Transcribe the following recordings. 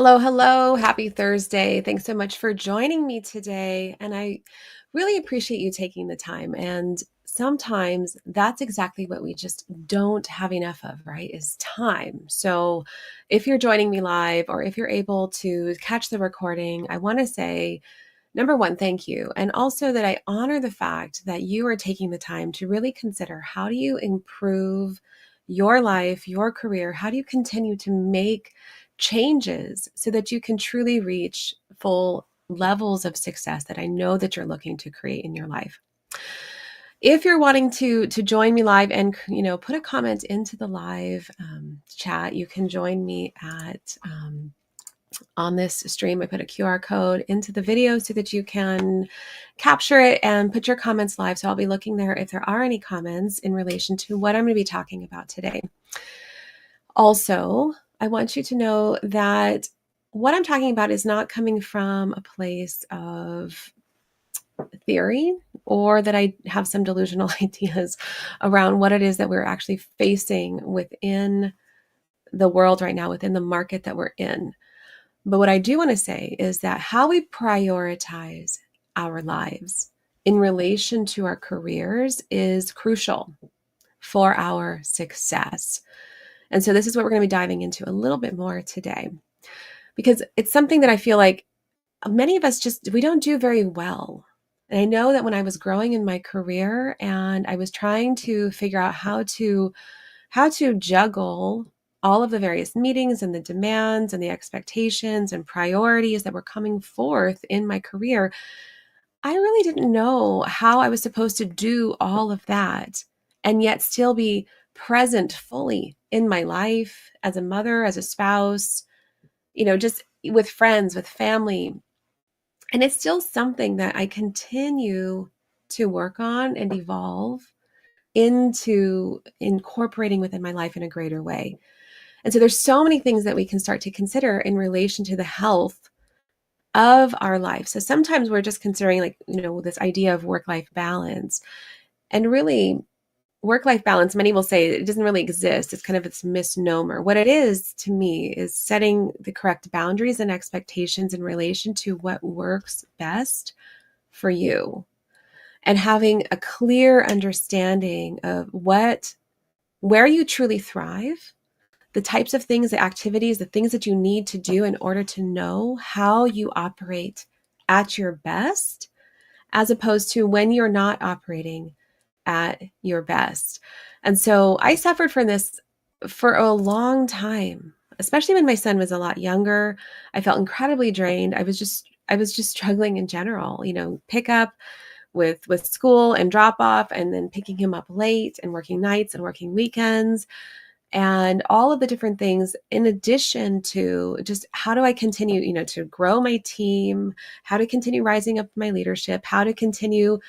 Hello, hello. Happy Thursday. Thanks so much for joining me today. And I really appreciate you taking the time. And sometimes that's exactly what we just don't have enough of, right? Is time. So if you're joining me live or if you're able to catch the recording, I want to say, number one, thank you. And also that I honor the fact that you are taking the time to really consider how do you improve your life, your career? How do you continue to make changes so that you can truly reach full levels of success that I know that you're looking to create in your life? If you're wanting to join me live and put a comment into the live chat, you can join me at on this stream. I put a QR code into the video so that you can capture it and put your comments live. So I'll be looking there if there are any comments in relation to what I'm going to be talking about today. Also, I want you to know that what I'm talking about is not coming from a place of theory or that I have some delusional ideas around what it is that we're actually facing within the world right now, within the market that we're in. But what I do want to say is that how we prioritize our lives in relation to our careers is crucial for our success. And so this is what we're going to be diving into a little bit more today, because it's something that I feel like many of us we don't do very well. And I know that when I was growing in my career and I was trying to figure out how to juggle all of the various meetings and the demands and the expectations and priorities that were coming forth in my career, I really didn't know how I was supposed to do all of that and yet still be present fully in my life as a mother, as a spouse, just with friends, with family. And it's still something that I continue to work on and evolve into incorporating within my life in a greater way. And so there's so many things that we can start to consider in relation to the health of our life. So sometimes we're just considering this idea of work-life balance. And really, work-life balance, many will say it doesn't really exist. It's kind of this misnomer. What it is to me is setting the correct boundaries and expectations in relation to what works best for you and having a clear understanding of where you truly thrive, the types of things, the activities, the things that you need to do in order to know how you operate at your best, as opposed to when you're not operating at your best. And so I suffered from this for a long time, especially when my son was a lot younger. I felt incredibly drained. I was just struggling in general, pick up with school and drop off and then picking him up late and working nights and working weekends and all of the different things, in addition to just how do I continue, to grow my team, how to continue rising up my leadership, how to continue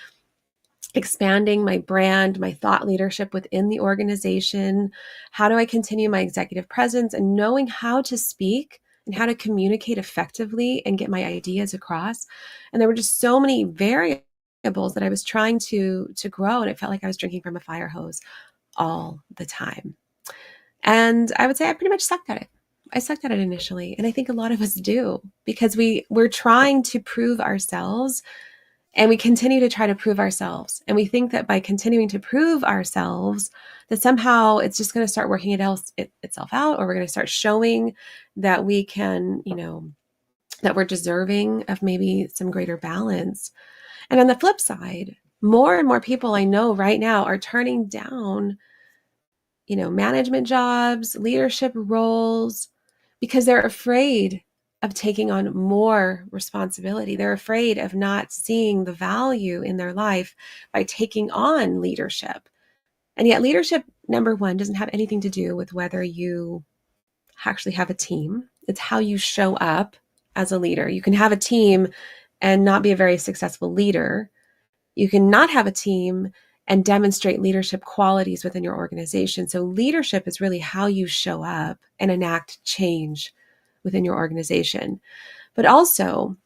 expanding my brand, my thought leadership within the organization, how do I continue my executive presence and knowing how to speak and how to communicate effectively and get my ideas across. And there were just so many variables that I was trying to grow, and it felt like I was drinking from a fire hose all the time. And I would say I pretty much sucked at it. I sucked at it initially. And I think a lot of us do, because we're trying to prove ourselves and we continue to try to prove ourselves. And we think that by continuing to prove ourselves, that somehow it's just going to start working itself out, or we're going to start showing that we can, that we're deserving of maybe some greater balance. And on the flip side, more and more people I know right now are turning down management jobs, leadership roles, because they're afraid of taking on more responsibility. They're afraid of not seeing the value in their life by taking on leadership. And yet leadership, number one, doesn't have anything to do with whether you actually have a team. It's how you show up as a leader. You can have a team and not be a very successful leader. You can not have a team and demonstrate leadership qualities within your organization. So leadership is really how you show up and enact change within your organization, but also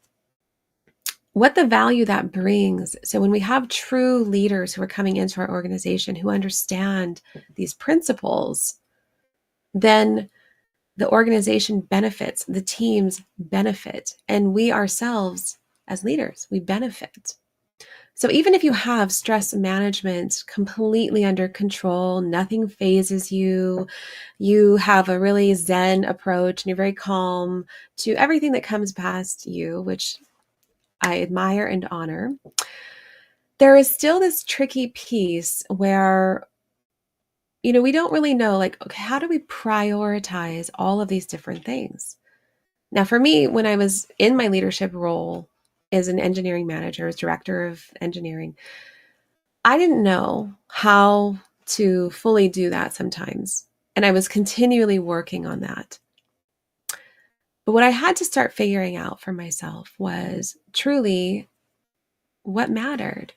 what the value that brings. So when we have true leaders who are coming into our organization who understand these principles, then the organization benefits, the teams benefit, and we ourselves as leaders, we benefit. So even if you have stress management completely under control, nothing phases you, you have a really zen approach and you're very calm to everything that comes past you, which I admire and honor, there is still this tricky piece where, we don't really know, like, okay, how do we prioritize all of these different things? Now, for me, when I was in my leadership role as an engineering manager, as director of engineering, I didn't know how to fully do that sometimes. And I was continually working on that. But what I had to start figuring out for myself was truly what mattered,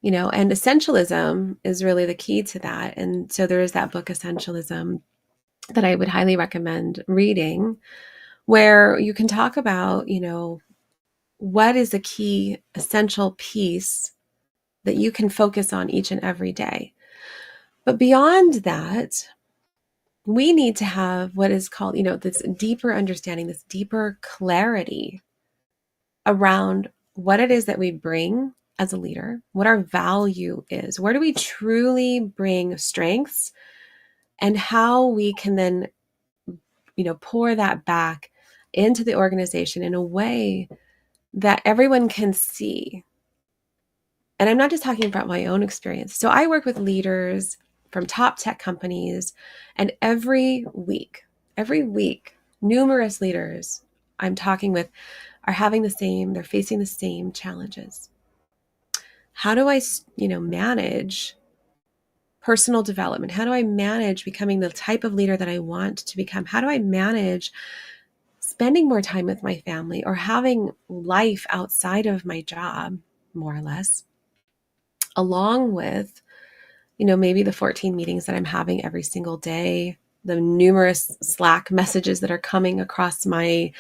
and essentialism is really the key to that. And so there is that book, Essentialism, that I would highly recommend reading, where you can talk about, what is a key essential piece that you can focus on each and every day. But beyond that, we need to have what is called, this deeper understanding, this deeper clarity around what it is that we bring as a leader, what our value is, where do we truly bring strengths, and how we can then, pour that back into the organization in a way that everyone can see. And I'm not just talking about my own experience. So I work with leaders from top tech companies, and every week, numerous leaders I'm talking with are they're facing the same challenges. How do I, manage personal development? How do I manage becoming the type of leader that I want to become? How do I manage spending more time with my family or having life outside of my job, more or less, along with, maybe the 14 meetings that I'm having every single day, the numerous Slack messages that are coming across my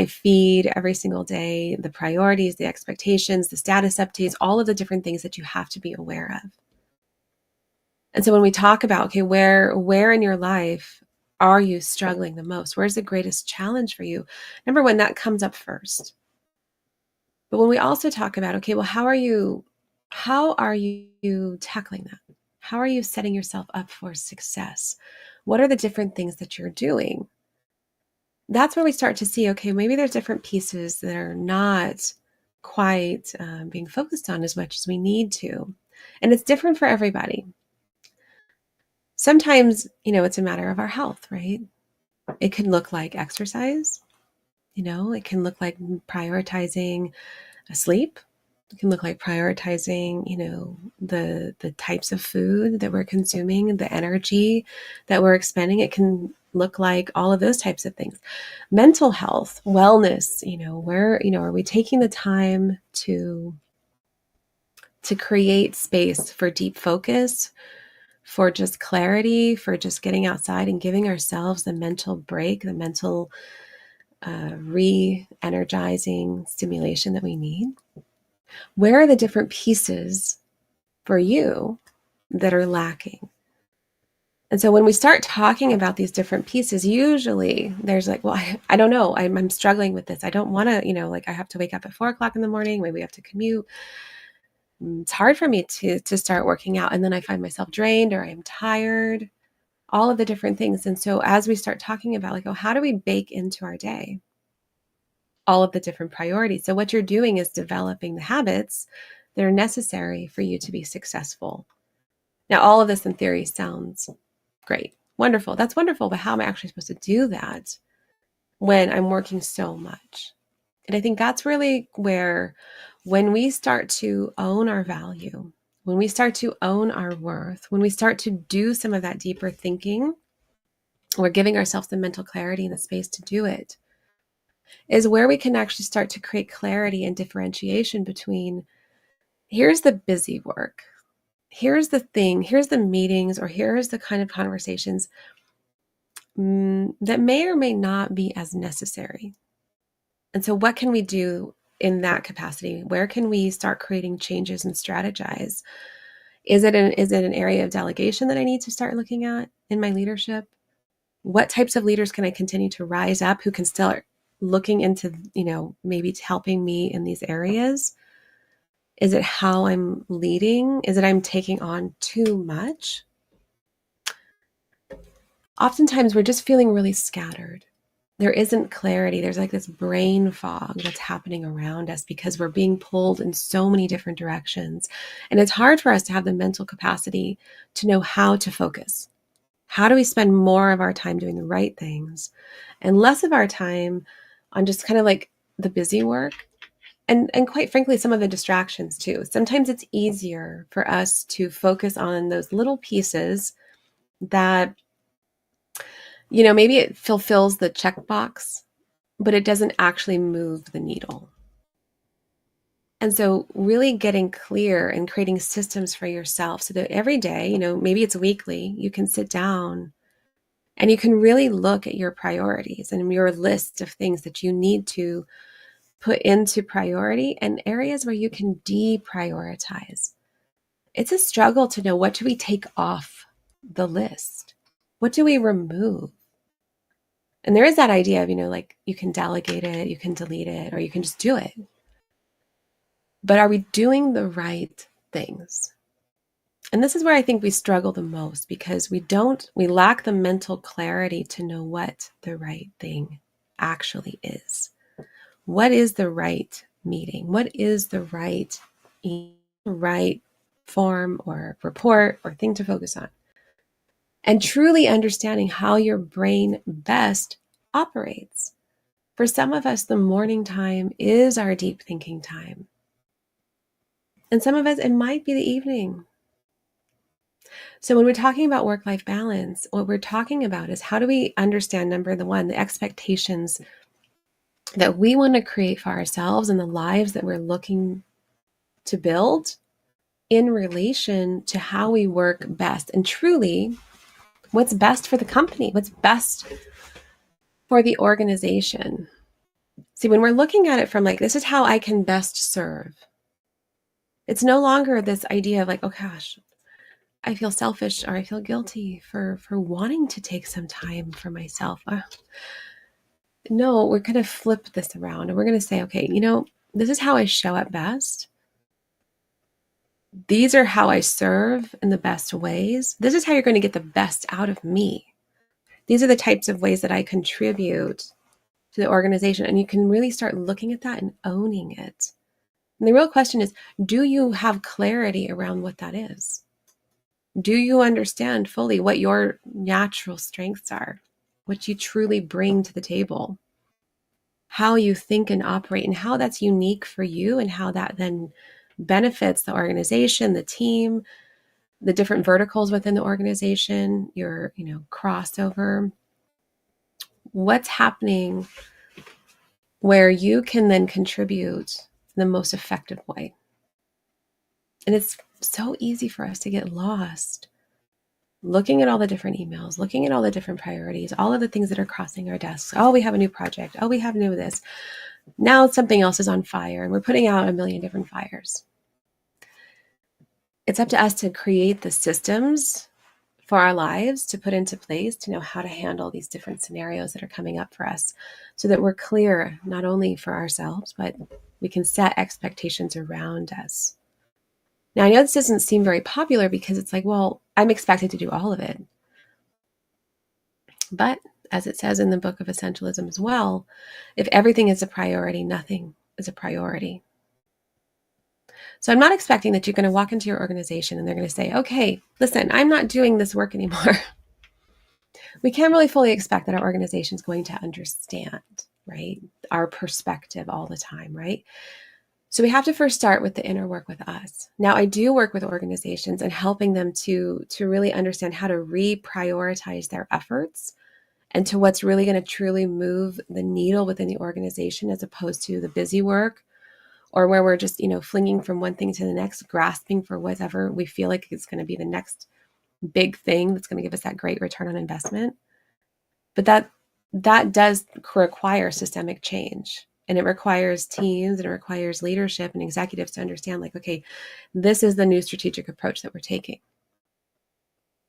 feed every single day, the priorities, the expectations, the status updates, all of the different things that you have to be aware of. And so when we talk about, okay, where in your life are you struggling the most? Where's the greatest challenge for you? Number one, that comes up first. But when we also talk about, okay, well, how are you tackling that? How are you setting yourself up for success? What are the different things that you're doing? That's where we start to see, okay, maybe there's different pieces that are not quite being focused on as much as we need to. And it's different for everybody. Sometimes, it's a matter of our health, right? It can look like exercise, it can look like prioritizing sleep. It can look like prioritizing, the types of food that we're consuming, the energy that we're expending. It can look like all of those types of things. Mental health, wellness, where, are we taking the time to create space for deep focus, for just clarity, for just getting outside and giving ourselves the mental break, the mental re-energizing stimulation that we need? Where are the different pieces for you that are lacking? And so when we start talking about these different pieces, usually there's like, well, I don't know. I'm struggling with this. I don't want to, like I have to wake up at 4:00 in the morning. Maybe we have to commute. It's hard for me to start working out. And then I find myself drained or I'm tired, all of the different things. And so as we start talking about like, oh, how do we bake into our day all of the different priorities? So what you're doing is developing the habits that are necessary for you to be successful. Now, all of this in theory sounds great. Wonderful. That's wonderful. But how am I actually supposed to do that when I'm working so much? And I think that's really where, when we start to own our value, when we start to own our worth, when we start to do some of that deeper thinking, we're giving ourselves the mental clarity and the space to do it, is where we can actually start to create clarity and differentiation between, here's the busy work, here's the thing, here's the meetings, or here's the kind of conversations that may or may not be as necessary. And so what can we do in that capacity? Where can we start creating changes and strategize? Is it an area of delegation that I need to start looking at in my leadership? What types of leaders can I continue to rise up who can start looking into, maybe helping me in these areas? Is it how I'm leading? Is it I'm taking on too much? Oftentimes we're just feeling really scattered. There isn't clarity. There's like this brain fog that's happening around us because we're being pulled in so many different directions. And it's hard for us to have the mental capacity to know how to focus. How do we spend more of our time doing the right things and less of our time on just kind of like the busy work? And quite frankly, some of the distractions too. Sometimes it's easier for us to focus on those little pieces that, maybe it fulfills the checkbox, but it doesn't actually move the needle. And so really getting clear and creating systems for yourself so that every day, maybe it's weekly, you can sit down and you can really look at your priorities and your list of things that you need to put into priority and areas where you can deprioritize. It's a struggle to know, what do we take off the list? What do we remove? And there is that idea of, like you can delegate it, you can delete it, or you can just do it. But are we doing the right things? And this is where I think we struggle the most, because we lack the mental clarity to know what the right thing actually is. What is the right meeting? What is the right form or report or thing to focus on? And truly understanding how your brain best operates. For some of us, the morning time is our deep thinking time. And some of us, it might be the evening. So when we're talking about work-life balance, what we're talking about is, how do we understand, number one, the expectations that we want to create for ourselves and the lives that we're looking to build in relation to how we work best, and truly what's best for the company, what's best for the organization. See, when we're looking at it from like, this is how I can best serve, it's no longer this idea of like, oh gosh, I feel selfish or I feel guilty for wanting to take some time for myself. No, we're going to flip this around and we're going to say, okay, this is how I show up best. These are how I serve in the best ways. This is how you're going to get the best out of me. These are the types of ways that I contribute to the organization. And you can really start looking at that and owning it. And the real question is, do you have clarity around what that is? Do you understand fully what your natural strengths are, what you truly bring to the table, how you think and operate, and how that's unique for you, and how that then benefits the organization, the team, the different verticals within the organization, your, crossover? What's happening where you can then contribute in the most effective way? And it's so easy for us to get lost looking at all the different emails, looking at all the different priorities, all of the things that are crossing our desks. Oh, we have a new project. Oh, we have new this. Now something else is on fire and we're putting out a million different fires. It's up to us to create the systems for our lives, to put into place, to know how to handle these different scenarios that are coming up for us, so that we're clear, not only for ourselves, but we can set expectations around us. Now, I know this doesn't seem very popular because it's like, well, I'm expected to do all of it. But as it says in the book of Essentialism as well, if everything is a priority, nothing is a priority. So I'm not expecting that you're going to walk into your organization and they're going to say, okay, listen, I'm not doing this work anymore. We can't really fully expect that our organization is going to understand, right? Our perspective all the time, right? So we have to first start with the inner work with us. Now, I do work with organizations and helping them to really understand how to reprioritize their efforts and to what's really going to truly move the needle within the organization, as opposed to the busy work, or where we're just, flinging from one thing to the next, grasping for whatever we feel like is going to be the next big thing that's going to give us that great return on investment. But that does require systemic change. And it requires teams, and it requires leadership and executives to understand, like, okay, this is the new strategic approach that we're taking.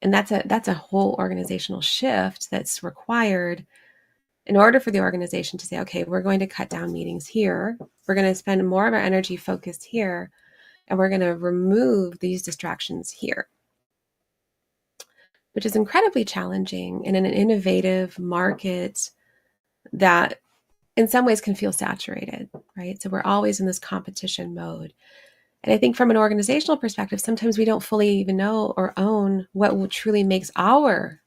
And that's a whole organizational shift that's required in order for the organization to say, okay, we're going to cut down meetings here. We're going to spend more of our energy focused here, and we're going to remove these distractions here, which is incredibly challenging in an innovative market that in some ways can feel saturated, right? So we're always in this competition mode. And I think from an organizational perspective, sometimes we don't fully even know or own what truly makes our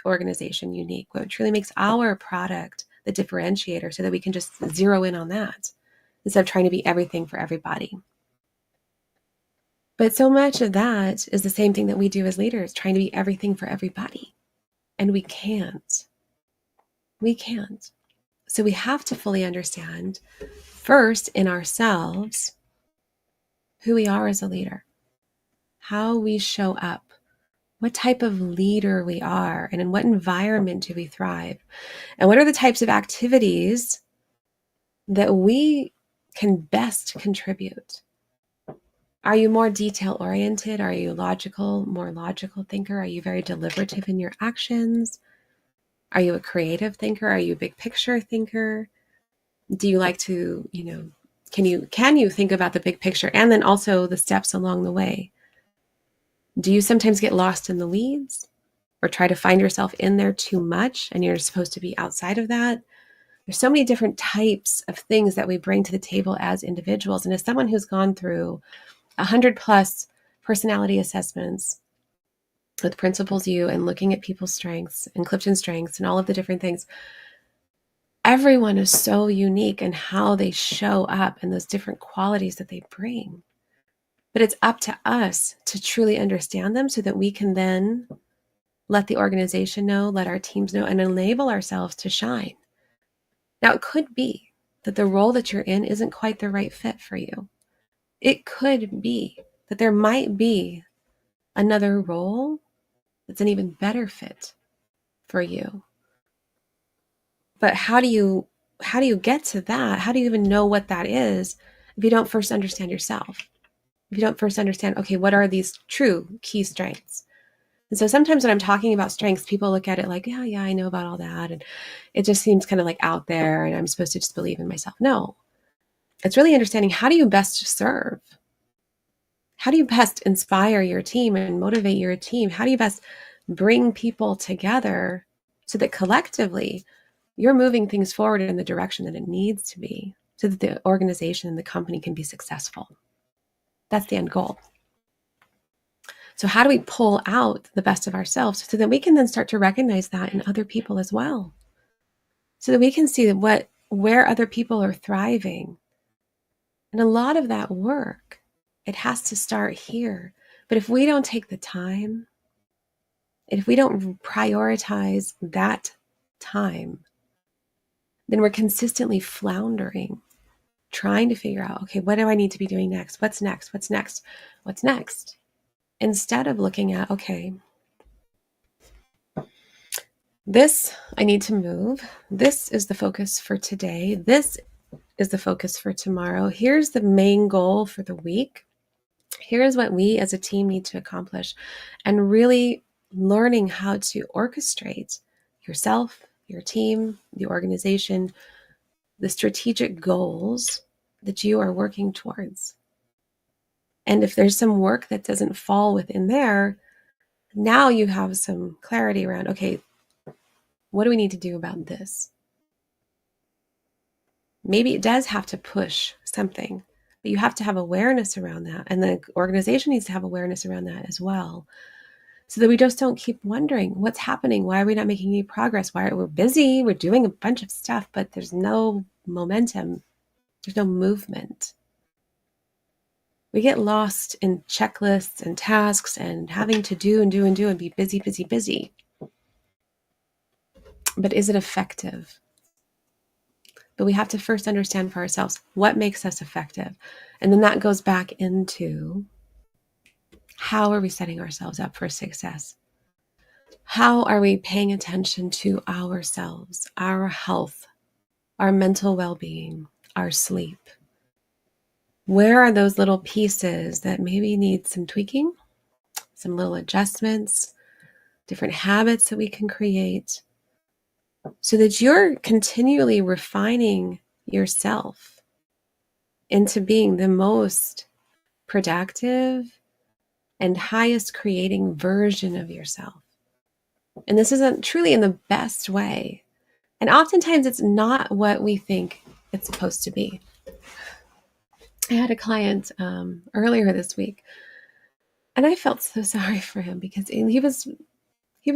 organization unique, what truly makes our product the differentiator, so that we can just zero in on that instead of trying to be everything for everybody. But so much of that is the same thing that we do as leaders, trying to be everything for everybody. And we can't. We can't. So we have to fully understand first in ourselves who we are as a leader, how we show up, what type of leader we are, and in what environment do we thrive, and what are the types of activities that we can best contribute. Are you more detail oriented? Are you more logical thinker? Are you very deliberative in your actions? Are you a creative thinker? Are you a big picture thinker? Do you like to, can you think about the big picture and then also the steps along the way? Do you sometimes get lost in the weeds or try to find yourself in there too much and you're supposed to be outside of that? There's so many different types of things that we bring to the table as individuals. And as someone who's gone through 100+ personality assessments with Principles U and looking at people's strengths and Clifton strengths and all of the different things, everyone is so unique in how they show up and those different qualities that they bring. But it's up to us to truly understand them so that we can then let the organization know, let our teams know, and enable ourselves to shine. Now, it could be that the role that you're in isn't quite the right fit for you. It could be that there might be another role that's an even better fit for you. But how do you get to that? How do you even know what that is if you don't first understand yourself? If you don't first understand, okay, what are these true key strengths? And so sometimes when I'm talking about strengths, people look at it like, yeah, I know about all that. And it just seems kind of like out there and I'm supposed to just believe in myself. No, it's really understanding, how do you best serve? How do you best inspire your team and motivate your team? How do you best bring people together so that collectively you're moving things forward in the direction that it needs to be so that the organization and the company can be successful? That's the end goal. So how do we pull out the best of ourselves so that we can then start to recognize that in other people as well? So that we can see where other people are thriving. And a lot of that work, it has to start here. But if we don't take the time, and if we don't prioritize that time, then we're consistently floundering, trying to figure out, okay, what do I need to be doing next? What's next? What's next? What's next? Instead of looking at, okay, this I need to move. This is the focus for today. This is the focus for tomorrow. Here's the main goal for the week. Here's what we as a team need to accomplish. And really learning how to orchestrate yourself, your team, the organization, the strategic goals that you are working towards. And if there's some work that doesn't fall within there, now you have some clarity around, okay, what do we need to do about this? Maybe it does have to push something, but you have to have awareness around that. And the organization needs to have awareness around that as well. So that we just don't keep wondering what's happening. Why are we not making any progress? We're busy, we're doing a bunch of stuff, but there's no momentum. There's no movement. We get lost in checklists and tasks and having to do and do and do and be busy, busy, busy. But is it effective? But we have to first understand for ourselves what makes us effective. And then that goes back into, how are we setting ourselves up for success? How are we paying attention to ourselves, our health, our mental well-being, our sleep? Where are those little pieces that maybe need some tweaking, some little adjustments, different habits that we can create, so that you're continually refining yourself into being the most productive and highest creating version of yourself. And this isn't truly in the best way. And oftentimes it's not what we think it's supposed to be. I had a client earlier this week, and I felt so sorry for him because he was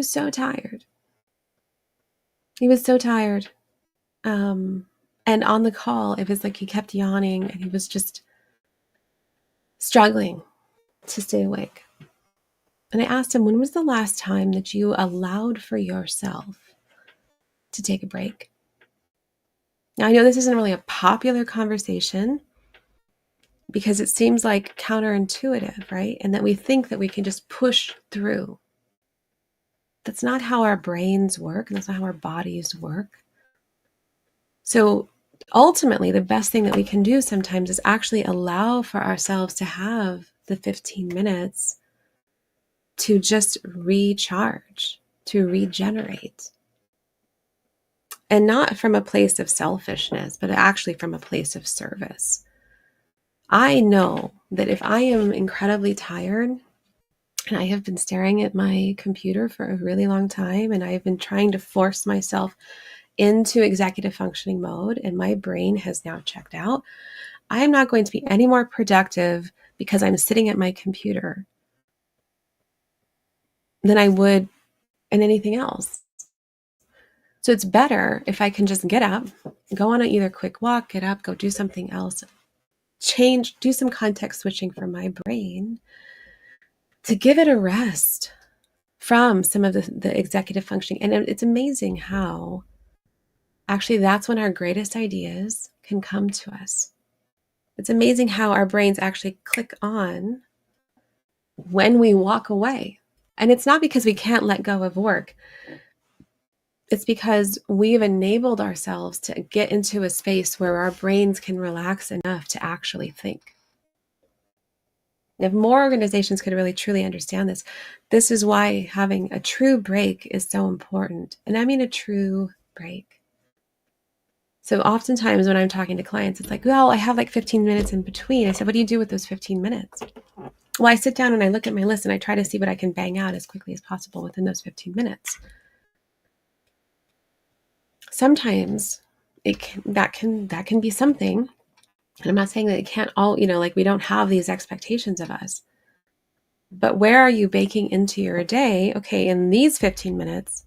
so tired. He was so tired. And on the call, it was like he kept yawning and he was just struggling to stay awake. And I asked him, when was the last time that you allowed for yourself to take a break? Now, I know this isn't really a popular conversation because it seems like counterintuitive, right? And that we think that we can just push through. That's not how our brains work, and that's not how our bodies work. So ultimately, the best thing that we can do sometimes is actually allow for ourselves to have the 15 minutes to just recharge, to regenerate. And not from a place of selfishness, but actually from a place of service. I know that if I am incredibly tired and I have been staring at my computer for a really long time and I've been trying to force myself into executive functioning mode and my brain has now checked out, I am not going to be any more productive because I'm sitting at my computer than I would in anything else. So it's better if I can just get up, go on a either quick walk, get up, go do something else, do some context switching for my brain to give it a rest from some of the executive functioning. And it's amazing how actually that's when our greatest ideas can come to us. It's amazing how our brains actually click on when we walk away. And it's not because we can't let go of work. It's because we've enabled ourselves to get into a space where our brains can relax enough to actually think. If more organizations could really truly understand this, this is why having a true break is so important. And I mean a true break. So oftentimes when I'm talking to clients, it's like, well, I have like 15 minutes in between. I said, what do you do with those 15 minutes? Well, I sit down and I look at my list and I try to see what I can bang out as quickly as possible within those 15 minutes. Sometimes that can be something. And I'm not saying that it can't all, like we don't have these expectations of us. But where are you baking into your day? Okay, in these 15 minutes,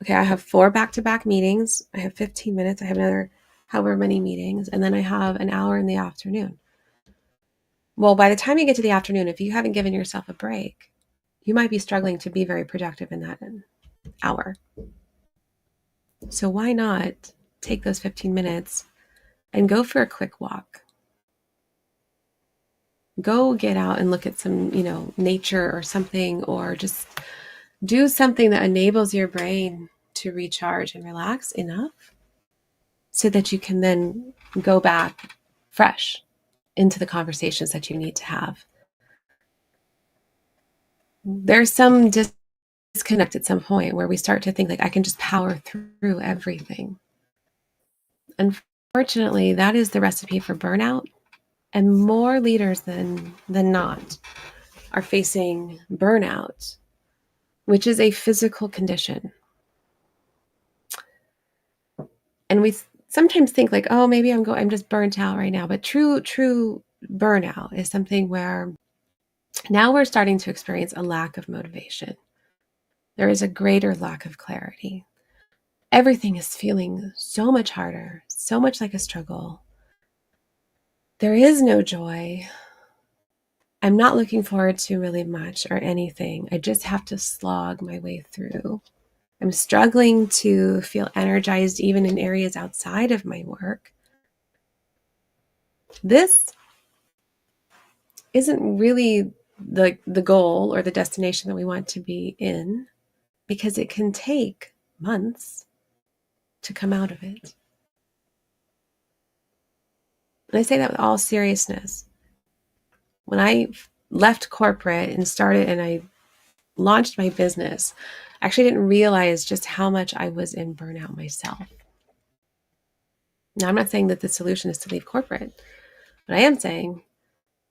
okay, I have 4 back-to-back meetings. I have 15 minutes. I have another however many meetings. And then I have an hour in the afternoon. Well, by the time you get to the afternoon, if you haven't given yourself a break, you might be struggling to be very productive in that hour. So why not take those 15 minutes and go for a quick walk? Go get out and look at some, nature or something, or just do something that enables your brain to recharge and relax enough so that you can then go back fresh into the conversations that you need to have. There's some disconnect at some point where we start to think like I can just power through everything. Unfortunately, that is the recipe for burnout, and more leaders than not are facing burnout, which is a physical condition. And we sometimes think like, oh, maybe I'm just burnt out right now. But true burnout is something where now we're starting to experience a lack of motivation. There is a greater lack of clarity. Everything is feeling so much harder, so much like a struggle. There is no joy. I'm not looking forward to really much or anything. I just have to slog my way through. I'm struggling to feel energized even in areas outside of my work. This isn't really the goal or the destination that we want to be in, because it can take months to come out of it. And I say that with all seriousness. When I left corporate and started, and I launched my business, I actually didn't realize just how much I was in burnout myself. Now, I'm not saying that the solution is to leave corporate. What I am saying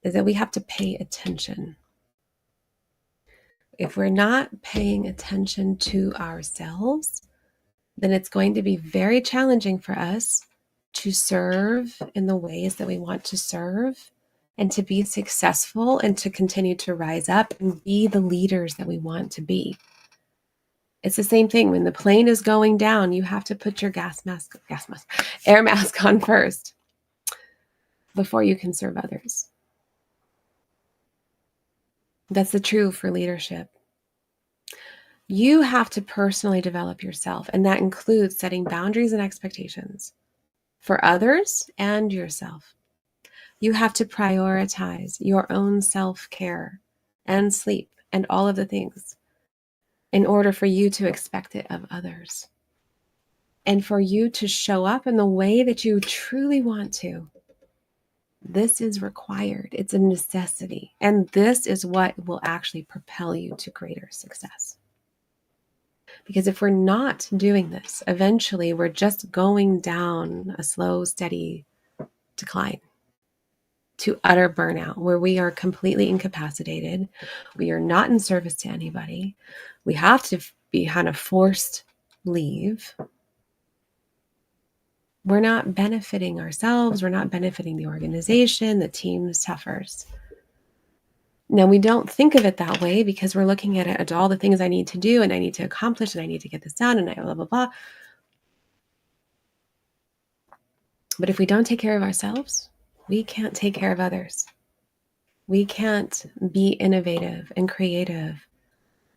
is that we have to pay attention. If we're not paying attention to ourselves, then it's going to be very challenging for us to serve in the ways that we want to serve and to be successful and to continue to rise up and be the leaders that we want to be. It's the same thing. When the plane is going down, you have to put your air mask on first before you can serve others. That's the true for leadership. You have to personally develop yourself, and that includes setting boundaries and expectations for others and yourself. You have to prioritize your own self-care and sleep and all of the things in order for you to expect it of others. And for you to show up in the way that you truly want to. This is required. It's a necessity. And this is what will actually propel you to greater success. Because if we're not doing this, eventually we're just going down a slow, steady decline to utter burnout, where we are completely incapacitated. We are not in service to anybody. We have to be kind of forced leave. We're not benefiting ourselves. We're not benefiting the organization. The team suffers. Now, we don't think of it that way because we're looking at it as all the things I need to do and I need to accomplish and I need to get this done and I blah, blah, blah. But if we don't take care of ourselves, we can't take care of others. We can't be innovative and creative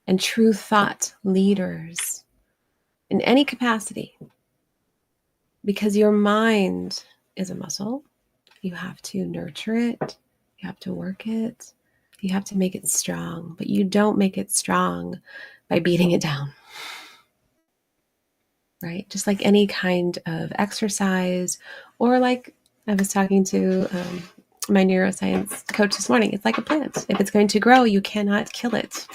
and true thought leaders in any capacity, because your mind is a muscle. You have to nurture it. You have to work it. You have to make it strong, but you don't make it strong by beating it down, right? Just like any kind of exercise, or like I was talking to my neuroscience coach this morning, it's like a plant. If it's going to grow, you cannot kill it.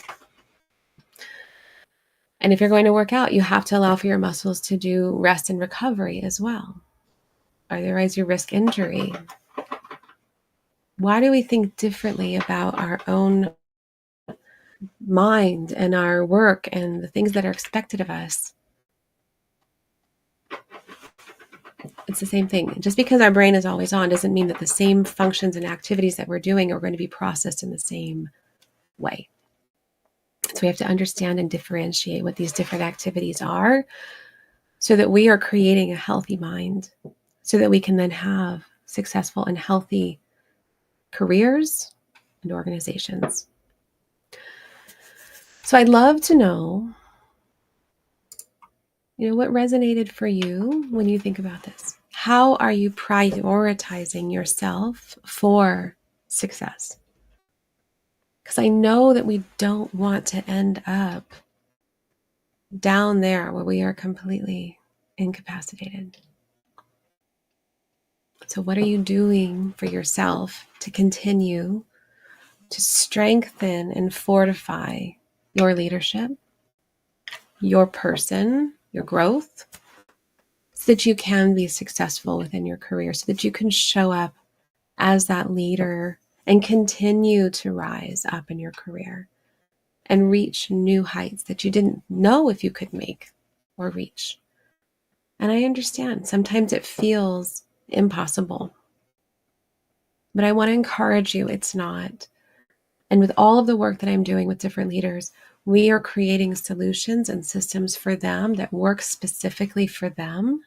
And if you're going to work out, you have to allow for your muscles to do rest and recovery as well. Otherwise, you risk injury. Why do we think differently about our own mind and our work and the things that are expected of us? It's the same thing. Just because our brain is always on doesn't mean that the same functions and activities that we're doing are going to be processed in the same way. So we have to understand and differentiate what these different activities are so that we are creating a healthy mind, so that we can then have successful and healthy careers and organizations. So I'd love to know, what resonated for you when you think about this? How are you prioritizing yourself for success? Because I know that we don't want to end up down there where we are completely incapacitated. So what are you doing for yourself to continue to strengthen and fortify your leadership, your person, your growth, so that you can be successful within your career, so that you can show up as that leader and continue to rise up in your career and reach new heights that you didn't know if you could make or reach? And I understand sometimes it feels impossible, but I want to encourage you, it's not. And with all of the work that I'm doing with different leaders, we are creating solutions and systems for them that work specifically for them.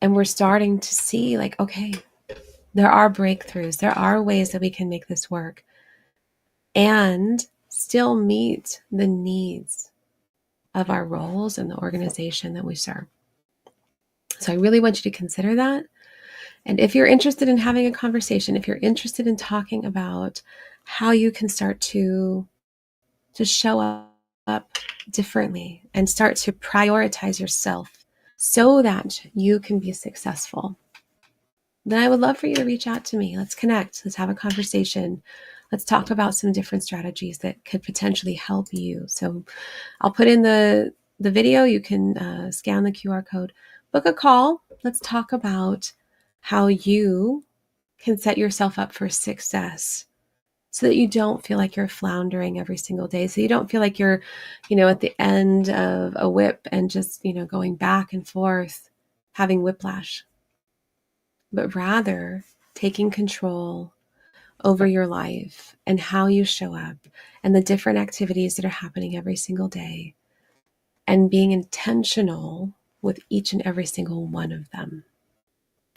And we're starting to see okay, there are breakthroughs. There are ways that we can make this work and still meet the needs of our roles and the organization that we serve. So I really want you to consider that. And if you're interested in having a conversation, if you're interested in talking about how you can start to show up differently and start to prioritize yourself so that you can be successful, then I would love for you to reach out to me. Let's connect. Let's have a conversation. Let's talk about some different strategies that could potentially help you. So I'll put in the video. You can scan the QR code, book a call. Let's talk about how you can set yourself up for success so that you don't feel like you're floundering every single day. So you don't feel like you're, at the end of a whip and just, going back and forth, having whiplash, but rather taking control over your life and how you show up and the different activities that are happening every single day and being intentional with each and every single one of them.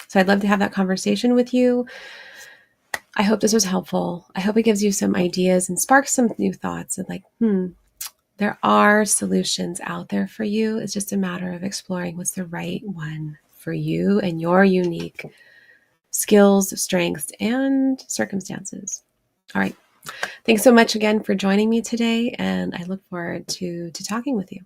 So I'd love to have that conversation with you. I hope this was helpful. I hope it gives you some ideas and sparks some new thoughts and there are solutions out there for you. It's just a matter of exploring what's the right one for you and your unique skills, strengths, and circumstances. All right. Thanks so much again for joining me today, and I look forward to talking with you.